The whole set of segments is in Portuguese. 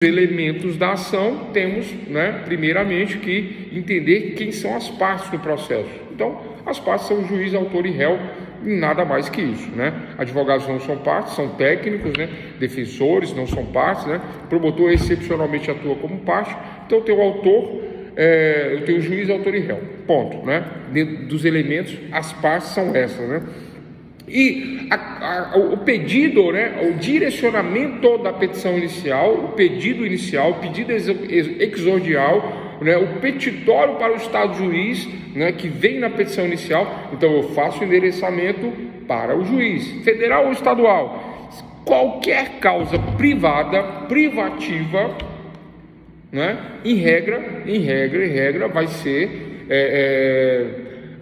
elementos da ação, temos, né, primeiramente que entender quem são as partes do processo. Então, as partes são o juiz, autor e réu, e nada mais que isso, né? Advogados não são partes, são técnicos, né? Defensores não são partes, né? Promotor excepcionalmente atua como parte. Então, eu tenho o autor, eu tenho o juiz, autor e réu. Ponto, né? Dentro dos elementos, as partes são essas, né? E o pedido, né, o direcionamento da petição inicial, o pedido inicial, o pedido exordial, né, o petitório para o Estado juiz, né, que vem na petição inicial. Então eu faço o endereçamento para o juiz, federal ou estadual. Qualquer causa privada, privativa, né, em regra,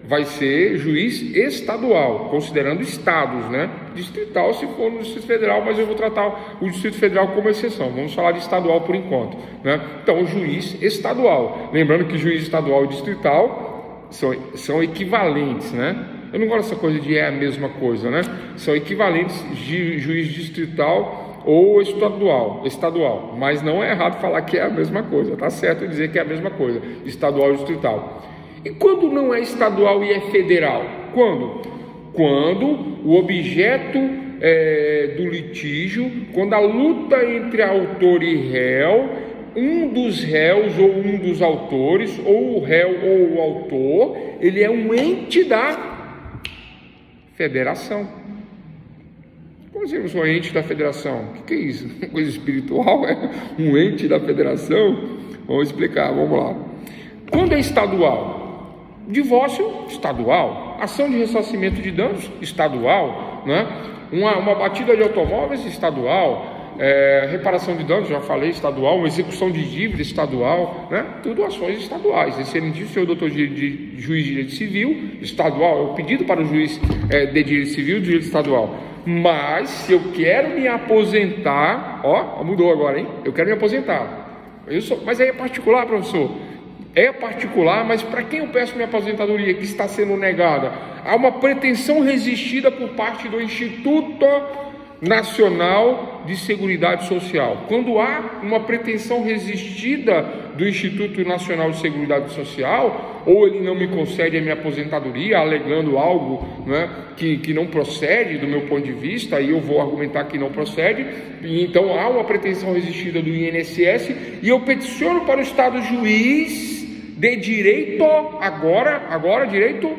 vai ser juiz estadual, considerando estados, né? Distrital se for no Distrito Federal, mas eu vou tratar o Distrito Federal como exceção. Vamos falar de estadual por enquanto, né? Então, o juiz estadual. Lembrando que juiz estadual e distrital são equivalentes, né? Eu não gosto dessa coisa de é a mesma coisa, né? São equivalentes de juiz distrital ou estadual. Mas não é errado falar que é a mesma coisa, tá certo dizer que é a mesma coisa, estadual e distrital. E quando não é estadual e é federal? Quando o objeto do litígio, quando a luta entre autor e réu, um dos réus ou um dos autores, ou o réu ou o autor, ele é um ente da federação. Como assim eu sou ente da federação? O que é isso? Uma coisa espiritual? É um ente da federação? Vamos explicar, vamos lá. Quando é estadual? Divórcio estadual, ação de ressarcimento de danos estadual, né? Uma batida de automóveis estadual, reparação de danos, já falei, estadual, uma execução de dívida estadual, né? Tudo ações estaduais. Excelentíssimo senhor doutor juiz de direito civil estadual, é o pedido para o juiz de direito civil de direito estadual. Mas se eu quero me aposentar, ó, mudou agora, hein? Eu quero me aposentar. Mas aí é particular, professor. É particular, mas para quem eu peço minha aposentadoria que está sendo negada? Há uma pretensão resistida por parte do Instituto Nacional de Seguridade Social. Quando há uma pretensão resistida do Instituto Nacional de Seguridade Social, ou ele não me concede a minha aposentadoria, alegando algo, né, que não procede do meu ponto de vista, e eu vou argumentar que não procede, e então há uma pretensão resistida do INSS, e eu peticiono para o Estado juiz de direito, agora direito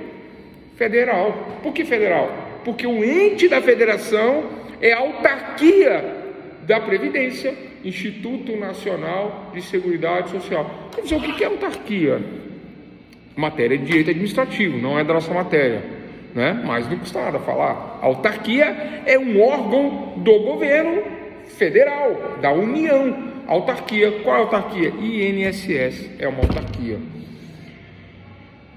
federal. Por que federal? Porque o ente da federação é a autarquia da Previdência, Instituto Nacional de Seguridade Social. Quer dizer, o que é autarquia? Matéria de direito administrativo, não é da nossa matéria, né? Mas não custa nada falar. A autarquia é um órgão do governo federal, da União. Autarquia, qual é a autarquia? INSS é uma autarquia.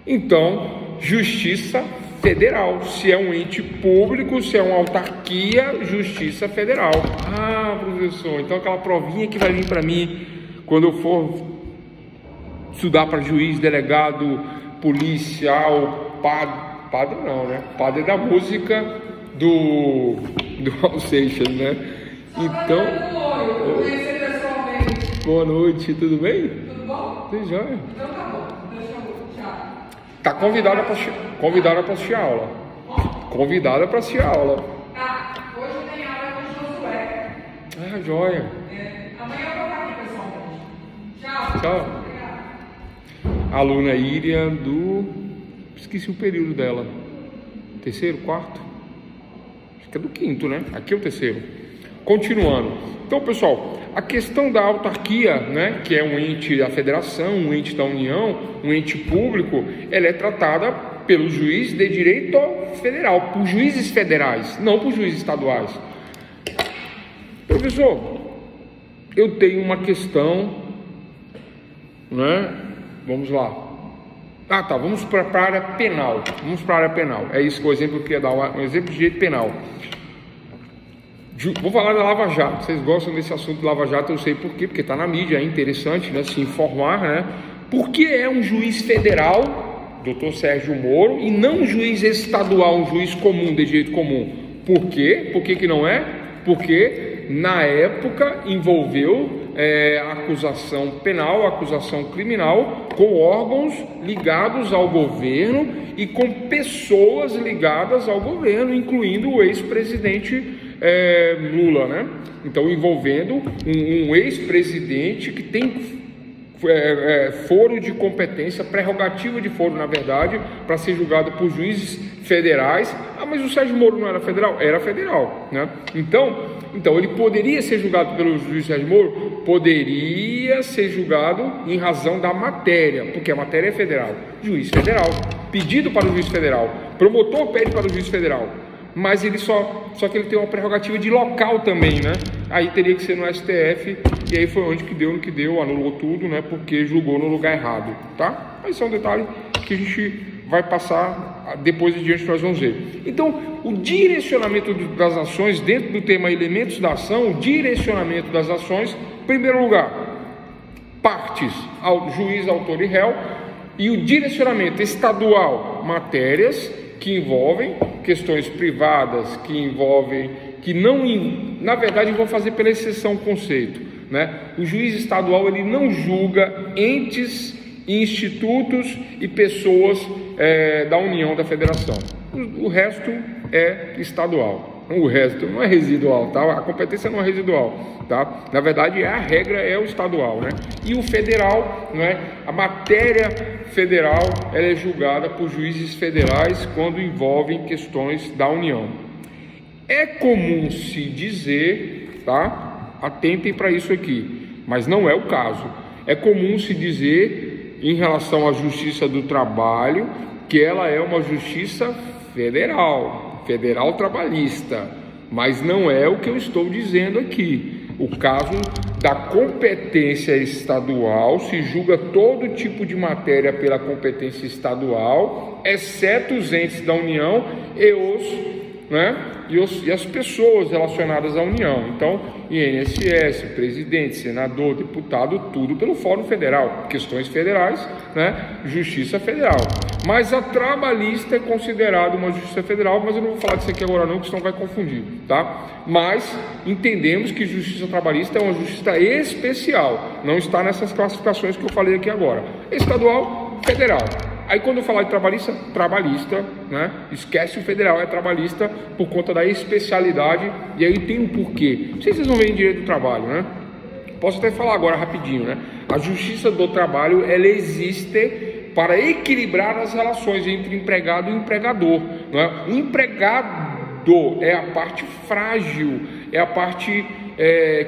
Então, Justiça Federal, se é um ente público, se é uma autarquia, Justiça Federal. Ah, professor, então aquela provinha que vai vir para mim quando eu for estudar para juiz, delegado, policial, padre não, né? Padre da música do Raul Seixas, né? Então, boa noite, tudo bem? Tudo bom? Tudo jóia. Então tá bom, deixa eu tchau. Tá convidada para assistir a aula. Convidada para assistir a aula. Tá, hoje tem aula com Josué. Ah, jóia. Amanhã eu vou estar aqui, pessoalmente. Tchau. Tchau. A aluna Íria esqueci o período dela. Terceiro, quarto? Acho que é do quinto, né? Aqui é o terceiro. Continuando. Então, pessoal, a questão da autarquia, né, que é um ente da federação, um ente da União, um ente público, ela é tratada pelo juiz de direito federal, por juízes federais, não por juízes estaduais. Professor, eu tenho uma questão, né? Vamos lá. Ah, tá, vamos para a área penal. É isso que o exemplo que eu queria dar, um exemplo de direito penal. Vou falar da Lava Jato. Vocês gostam desse assunto de Lava Jato? Eu sei por quê, porque está na mídia, é interessante, né, se informar, né? Por que é um juiz federal, doutor Sérgio Moro, e não um juiz estadual, um juiz comum, de direito comum? Por quê? Por que não é? Porque na época envolveu acusação penal, acusação criminal, com órgãos ligados ao governo e com pessoas ligadas ao governo, incluindo o ex-presidente Lula, né? Então, envolvendo um ex-presidente que tem foro de competência, prerrogativa de foro, na verdade, para ser julgado por juízes federais. Ah, mas o Sérgio Moro não era federal? Era federal, né? Então ele poderia ser julgado pelo juiz Sérgio Moro? Poderia ser julgado em razão da matéria, porque a matéria é federal. Juiz federal, pedido para o juiz federal, promotor pede para o juiz federal, mas ele só que ele tem uma prerrogativa de local também, né? Aí teria que ser no STF, e aí foi onde que deu no que deu, anulou tudo, né? Porque julgou no lugar errado, tá? Mas isso é um detalhe que a gente vai passar depois adiante, nós vamos ver. Então, o direcionamento das ações, dentro do tema elementos da ação, o direcionamento das ações, em primeiro lugar, partes, juiz, autor e réu, e o direcionamento estadual, matérias que envolvem questões privadas, na verdade, eu vou fazer pela exceção conceito, né? O juiz estadual, ele não julga entes, institutos e pessoas da União, da Federação. O resto é estadual. O resto não é residual, tá? A competência não é residual, tá? Na verdade, a regra é o estadual, né? E o federal, né? A matéria federal, ela é julgada por juízes federais quando envolvem questões da União. É comum se dizer, tá? Atentem para isso aqui, mas não é o caso. É comum se dizer, em relação à Justiça do Trabalho, que ela é uma justiça federal trabalhista, mas não é o que eu estou dizendo aqui. O caso da competência estadual, se julga todo tipo de matéria pela competência estadual, exceto os entes da União e as pessoas relacionadas à União. Então, INSS, presidente, senador, deputado, tudo pelo Fórum Federal, questões federais, né? Justiça Federal. Mas a trabalhista é considerada uma justiça federal, mas eu não vou falar disso aqui agora não, porque senão vai confundir, tá? Mas entendemos que justiça trabalhista é uma justiça especial, não está nessas classificações que eu falei aqui agora. Estadual, federal. Aí quando eu falar de trabalhista, né? Esquece o federal, é trabalhista por conta da especialidade, e aí tem um porquê. Não sei se vocês vão ver em direito do trabalho, né? Posso até falar agora rapidinho, né? A justiça do trabalho, ela existe para equilibrar as relações entre empregado e empregador, né? O empregado é a parte frágil, é a parte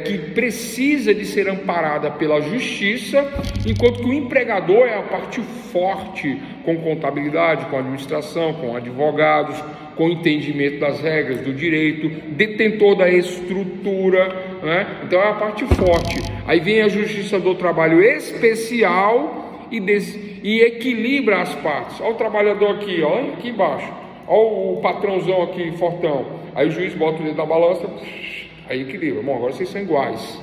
que precisa de ser amparada pela justiça, enquanto que o empregador é a parte forte, com contabilidade, com administração, com advogados, com entendimento das regras do direito, detentor da estrutura, né? Então é a parte forte. Aí vem a Justiça do Trabalho especial e equilibra as partes. Olha o trabalhador aqui, olha aqui embaixo, olha o patrãozão aqui, fortão. Aí o juiz bota o dedo na balança, aí equilibra. Bom, agora vocês são iguais.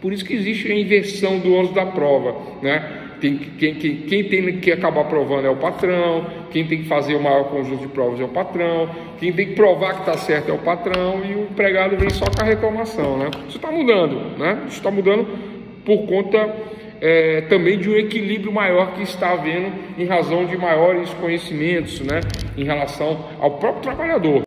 Por isso que existe a inversão do ônus da prova, né? Quem tem que acabar provando é o patrão, quem tem que fazer o maior conjunto de provas é o patrão, quem tem que provar que está certo é o patrão, e o empregado vem só com a reclamação, né? Isso está mudando, né? Isso está mudando por conta também de um equilíbrio maior que está havendo em razão de maiores conhecimentos, né? Em relação ao próprio trabalhador.